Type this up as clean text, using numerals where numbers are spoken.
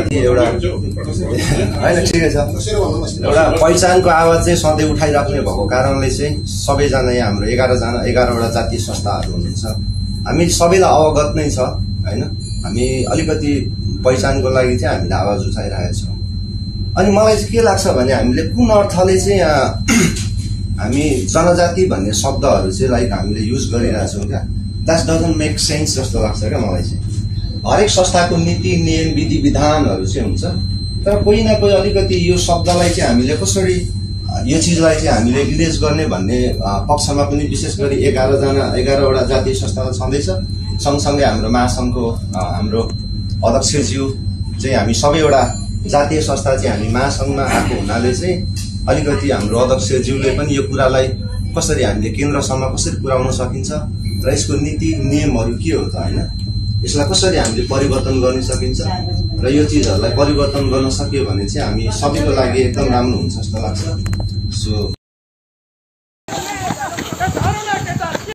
एउटा होइन ठिकै छ एउटा पहिचानको आवाज चाहिँ सधैँ उठाइराख्ने भएको कारणले चाहिँ सबैजना यहाँ हाम्रो 11वटा जातीय संस्थाहरू हुनुहुन्छ। हामी सबैलाई अवगत नै छ होइन। हामी अलिकति पहिचानको लागि चाहिँ हामीले आवाज उठाइरहेका छौँ। अनि मलाई चाहिँ के लाग्छ भने हामीले कुन अर्थले चाहिँ यहाँ हामी जनजाति भन्ने शब्दहरू चाहिँ लाइक हामीले युज गरिरहेछौँ क्या, द्याट डजन्ट मेक सेन्स जस्तो लाग्छ क्या मलाई चाहिँ। हरेक संस्थाको नीति नियम विधि विधानहरू चाहिँ हुन्छ, तर कोही न कोही अलिकति यो शब्दलाई चाहिँ हामीले कसरी यो चिजलाई चाहिँ हामीले इरेज गर्ने भन्ने पक्षमा पनि विशेष गरी 11वटा जातीय संस्थाहरू छँदैछ। सँगसँगै हाम्रो महासङ्घको हाम्रो अध्यक्षज्यू चाहिँ हामी सबैवटा जातीय संस्था चाहिँ हामी महासङ्घमा आएको हुनाले चाहिँ अलिकति हाम्रो अध्यक्षज्यूले पनि यो कुरालाई कसरी हामीले केन्द्रसम्म कसरी पुर्याउन सकिन्छ र यसको नीति नियमहरू के हो त होइन, यसलाई कसरी हामीले परिवर्तन गर्न सकिन्छ र यो चिजहरूलाई परिवर्तन गर्न सक्यो भने चाहिँ हामी सबैको लागि एकदम राम्रो हुन्छ जस्तो लाग्छ। सो